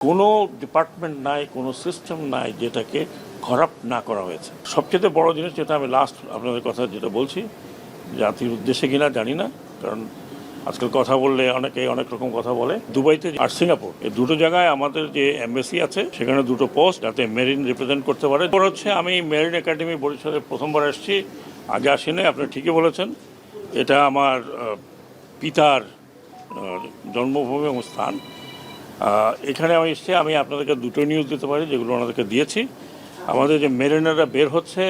কোনো ডিপার্টমেন্ট নাই, কোনো সিস্টেম নাই যেটাকে খারাপ না করা হয়েছে। সবচেয়ে বড় জিনিস যেটা আমি লাস্ট আপনাদের কথা যেটা বলছি, জাতির উদ্দেশ্যে কিনা জানি না, কারণ আজকাল কথা বললে অনেকে অনেক রকম কথা বলে। দুবাইতে আর সিঙ্গাপুর, এই দুটো জায়গায় আমাদের যে এমবেসি আছে সেখানে দুটো পোস্ট যাতে মেরিন রিপ্রেজেন্ট করতে পারে। হচ্ছে আমি মেরিন একাডেমি বরিশালে প্রথমবার আসছি, আগে আসিনি। আপনি ঠিকই বলেছেন, এটা আমার পিতার জন্মভূমি এবং স্থান। এখানে আমি এসেছি, আমি আপনাদেরকে দুটো নিউজ দিতে পারি যেগুলো ওনাদেরকে দিয়েছি। আমাদের যে মেরিনাররা বের হচ্ছে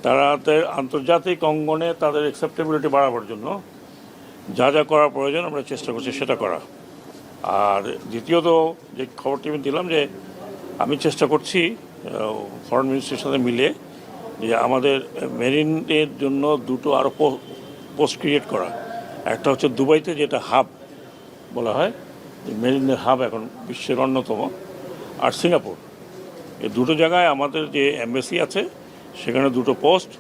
তাদের আন্তর্জাতিক অঙ্গনে তাদের অ্যাকসেপ্টেবিলিটি বাড়াবার জন্য যা যা করা প্রয়োজন আমরা চেষ্টা করছি সেটা করা। আর দ্বিতীয়ত যে খবরটি আমি দিলাম যে আমি চেষ্টা করছি ফরেন মিনিস্ট্রির সাথে মিলে যে আমাদের মেরিনের জন্য দুটো আরও পোস্ট ক্রিয়েট করা। একটা হচ্ছে দুবাইতে, যেটা হাব বলা হয়, মেরিনের হাব এখন বিশ্বের অন্যতম, আর সিঙ্গাপুর। এই দুটো জায়গায় আমাদের যে এমবেসি আছে সেখানে দুটো পোস্ট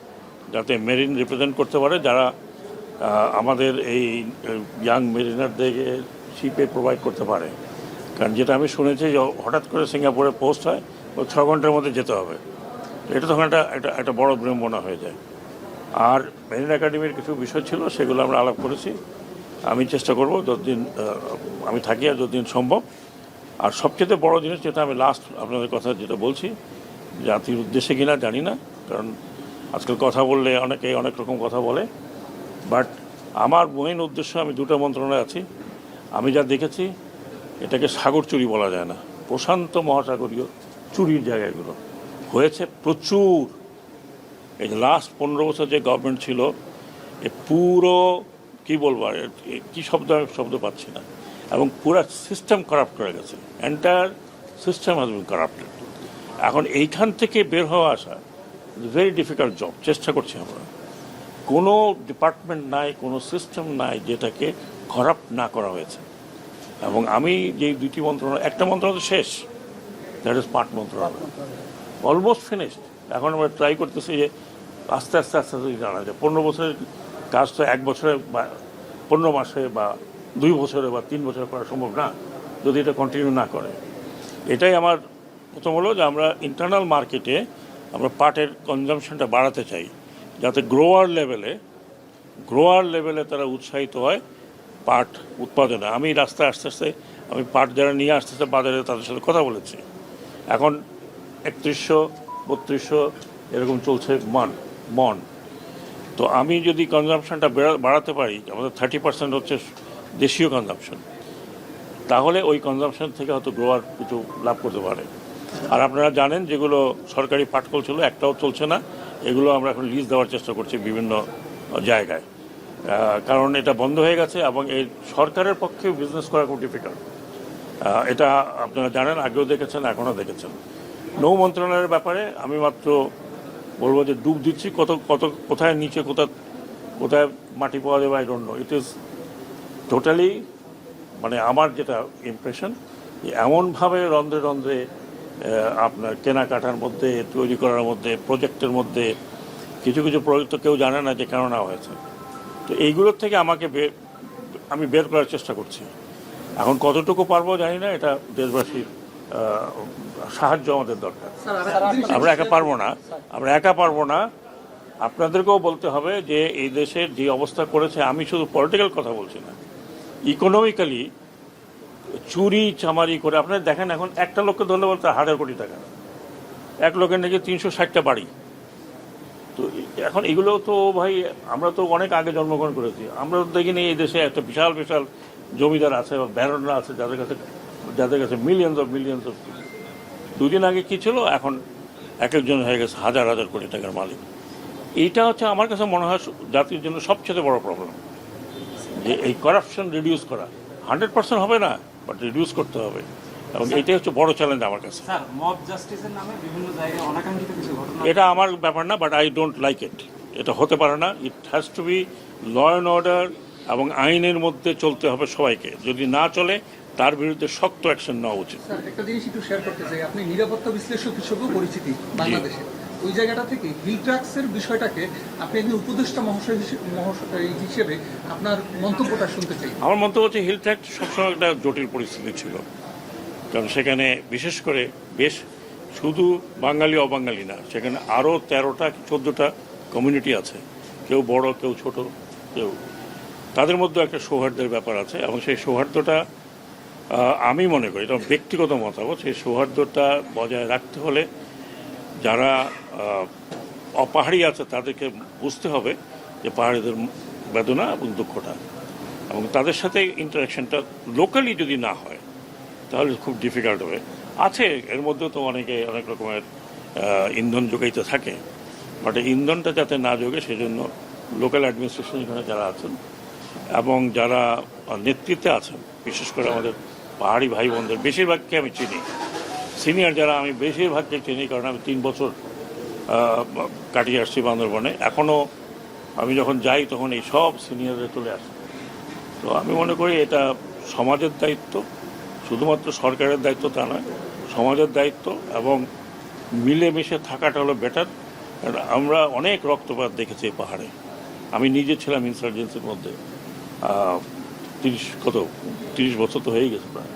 যাতে মেরিন রিপ্রেজেন্ট করতে পারে, যারা আমাদের এই ইয়াং মেরিনারদেরকে শিপে প্রোভাইড করতে পারে। কারণ যেটা আমি শুনেছি যে হঠাৎ করে সিঙ্গাপুরে পোস্ট হয়, ও 6 ঘন্টার মধ্যে যেতে হবে। এটা তখন একটা বড় বিড়ম্বনা হয়ে যায়। আর মেরিন একাডেমির কিছু বিষয় ছিল, সেগুলো আমরা আলাপ করেছি। আমি চেষ্টা করব যতদিন আমি থাকি আর যতদিন সম্ভব। আর সবচেয়ে বড় জিনিস যেটা আমি লাস্ট আপনাদের কথা যেটা বলছি, জাতির উদ্দেশ্যে কিনা জানি না, কারণ আজকাল কথা বললে অনেকে অনেক রকম কথা বলে। বাট আমার মেইন উদ্দেশ্য, আমি দুটো মন্ত্রণালয়ে আছি, আমি যা দেখেছি এটাকে সাগর চুরি বলা যায় না, প্রশান্ত মহাসাগরীয় চুরির জায়গাগুলো হয়েছে প্রচুর। এই যে লাস্ট 15 বছর যে গভর্নমেন্ট ছিল, এ পুরো কী বলবো, কী শব্দ পাচ্ছি না, এবং পুরো সিস্টেম কারাপ্ট করে গেছে। Entire system has been corrupted. এখন এইখান থেকে বের হওয়া আসা ভেরি ডিফিকাল্ট জব। চেষ্টা করছি আমরা। কোনো ডিপার্টমেন্ট নাই, কোনো সিস্টেম নাই যেটাকে কারাপ্ট না করা হয়েছে। এবং আমি যে দুটি মন্ত্রণালয়, একটা মন্ত্রণালয় শেষ, দ্যাট ইজ স্মার্ট মন্ত্রণালয়, অলমোস্ট ফিনিশড। এখন আমরা ট্রাই করতেছি যে আস্তে আস্তে আস্তে আস্তে জানা যায় 15 বছরের কাজ তো 1 বছরে বা 15 মাসে বা 2 বছরে বা 3 বছরে করা সম্ভব না যদি এটা কন্টিনিউ না করে। এটাই আমার প্রথম হলো যে আমরা ইন্টারনাল মার্কেটে আমরা পাটের কনজামশনটা বাড়াতে চাই, যাতে গ্রোয়ার লেভেলে তারা উৎসাহিত হয় পাট উৎপাদনে। আমি রাস্তায় আস্তে আস্তে আমি পাট যারা নিয়ে আসতেছে বাজারে তাদের সাথে কথা বলেছি। এখন 3100 3200 এরকম চলছে মন। তো আমি যদি কনজামশনটা বাড়াতে পারি, আমাদের 30% হচ্ছে দেশীয় কনজামশন, তাহলে ওই কনজামশন থেকে হয়তো গ্রোয়ার কিছু লাভ করতে পারে। আর আপনারা জানেন যেগুলো সরকারি পাটকল ছিল একটাও চলছে না, এগুলো আমরা এখন লিজ দেওয়ার চেষ্টা করছি বিভিন্ন জায়গায়, কারণ এটা বন্ধ হয়ে গেছে এবং এই সরকারের পক্ষে বিজনেস করা খুব ডিফিকাল্ট। এটা আপনারা জানেন, আগেও দেখেছেন, এখনও দেখেছেন। নৌ মন্ত্রণালয়ের ব্যাপারে আমি মাত্র বলবো যে ডুব দিচ্ছি, কোথায় নিচে কোথায় মাটি পাওয়া যাবে I don't know. It is totally, মানে আমার যেটা ইমপ্রেশন, এমনভাবে রন্ধ্রে আপনার কেনাকাটার মধ্যে, তৈরি করার মধ্যে, প্রজেক্টের মধ্যে কিছু প্রজেক্ট তো কেউ জানে না যে কেন নেওয়া হয়েছে। তো এইগুলোর থেকে আমি বের করার চেষ্টা করছি। এখন কতটুকু পারবো জানি না, এটা দেশবাসীর সাহায্য আমাদের দরকার। আমরা একা পারবো না। আপনাদেরকেও বলতে হবে যে এই দেশের যে অবস্থা করেছে, আমি শুধু পলিটিক্যাল কথা বলছি না, ইকোনমিক্যালি চুরি চামারি করে আপনারা দেখেন। এখন একটা লোককে ধরলে বলতে 1000 কোটি টাকা, এক লোকের নাকি 360টা বাড়ি। তো এখন এগুলো তো ভাই, আমরা তো অনেক আগে জন্মগ্রহণ করেছি, আমরা তো দেখিনি এই দেশে একটা বিশাল জমিদার আছে বা ব্যারনরা আছে যাদের কাছে মিলিয়ন্স অফ 2 দিন আগে কী ছিল, এখন একজন হয়ে গেছে হাজার কোটি টাকার মালিক। এইটা হচ্ছে আমার কাছে মনে হয় জাতির জন্য সবচেয়ে বড় প্রবলেম, যে এই করাপশন রিডিউস করা। 100% হবে না, বাট রিডিউস করতে হবে, এবং এইটাই হচ্ছে বড় চ্যালেঞ্জ আমার কাছে। এটা আমার ব্যাপার না, but I don't like it. এটা হতে পারে না। It has to be law and order, এবং আইনের মধ্যে চলতে হবে সবাইকে। যদি না চলে তার বিরুদ্ধে শক্ত অ্যাকশন নেওয়া উচিত। একটা জিনিস একটু শেয়ার করতে চাই, আপনি নিরাপত্তা বিশ্লেষক হিসেবেও পরিচিতি বাংলাদেশে। ওই জায়গাটা থেকে হিল ট্র্যাক্সের বিষয়টাকে আপনি একজন উপদেষ্টা মহাশয় হিসেবে আপনার মন্তব্যটা শুনতে চাই। আমার মন্তব্য হচ্ছে হিল ট্র্যাক্স সবসময় একটা জটিল পরিস্থিতি ছিল। কারণ সেখানে বিশেষ করে বেশ শুধু বাঙালি অবাঙালি না, সেখানে আরও 13টা 14টা কমিউনিটি আছে, কেউ বড় কেউ ছোট কেউ, তাদের মধ্যে একটা সৌহার্দ্যের ব্যাপার আছে এবং সেই সৌহার্দ্যটা আমি মনে করি, এটা ব্যক্তিগত মতামত, সেই সৌহার্দ্যটা বজায় রাখতে হলে যারা অপাহাড়ি আছে তাদেরকে বুঝতে হবে যে পাহাড়িদের বেদনা এবং দুঃখটা, এবং তাদের সাথে ইন্টারাকশনটা লোকালি যদি না হয় তাহলে খুব ডিফিকাল্ট হবে। আছে এর মধ্যে তো অনেকে অনেক রকমের ইন্ধন যোগাইতে থাকে, বাট ইন্ধনটা যাতে না যোগে সেজন্য লোকাল অ্যাডমিনিস্ট্রেশন এখানে যারা আছেন এবং যারা নেতৃত্বে আছেন, বিশেষ করে আমাদের পাহাড়ি ভাই বোনদের বেশিরভাগকে আমি চিনি, সিনিয়র যারা আমি বেশিরভাগকে চিনি, কারণ আমি 3 বছর কাটিয়ে আসছি বান্দরবনে। এখনও আমি যখন যাই তখন এই সব সিনিয়ররা চলে আসে। তো আমি মনে করি এটা সমাজের দায়িত্ব, শুধুমাত্র সরকারের দায়িত্ব তা নয়, সমাজের দায়িত্ব, এবং মিলেমিশে থাকাটা হলো বেটার। কারণ আমরা অনেক রক্তপাত দেখেছি এই পাহাড়ে। আমি নিজে ছিলাম ইনসার্জেন্সির মধ্যে 30 বছর তো হয়েই গেছে প্রায়।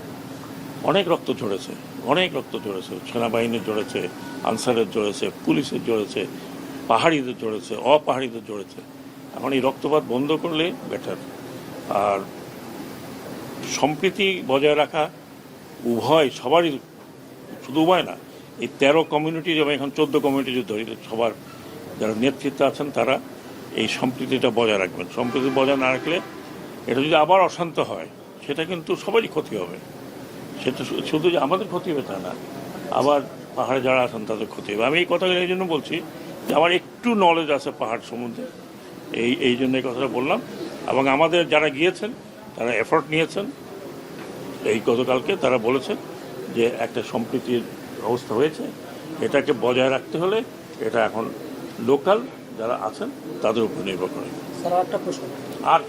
অনেক রক্ত ঝরেছে, অনেক রক্ত ঝরেছে, সেনাবাহিনীর ঝরেছে, আনসারের ঝরেছে, পুলিশের ঝরেছে, পাহাড়িদের ঝরেছে, অপাহাড়িদের ঝরেছে। এখন এই রক্তপাত বন্ধ করলে বেটার। আর সম্প্রীতি বজায় রাখা উভয় সবারই, শুধু উভয় না, এই 13 কমিউনিটি যেমন এখন 14 কমিউনিটি যদি ধরি, সবার যারা নেতৃত্বে আছেন তারা এই সম্প্রীতিটা বজায় রাখবেন। সম্প্রীতি বজায় না রাখলে এটা যদি আবার অশান্ত হয় সেটা কিন্তু সবারই ক্ষতি হবে। সেটা শুধু যে আমাদের ক্ষতি হবে তা না, আবার পাহাড়ে যারা আছেন তাদের ক্ষতি হবে। আমি এই কথাগুলো এই জন্য বলছি যে আমার একটু নলেজ আছে পাহাড় সম্বন্ধে, এই জন্য এই কথাটা বললাম। এবং আমাদের যারা গিয়েছেন তারা এফোর্ট নিয়েছেন, এই গতকালকে তারা বলেছেন যে একটা সম্প্রীতির অবস্থা হয়েছে, এটাকে বজায় রাখতে হলে এটা এখন লোকাল যারা আছেন তাদের উপর নির্ভর করে। স্যার, একটা প্রশ্ন। আর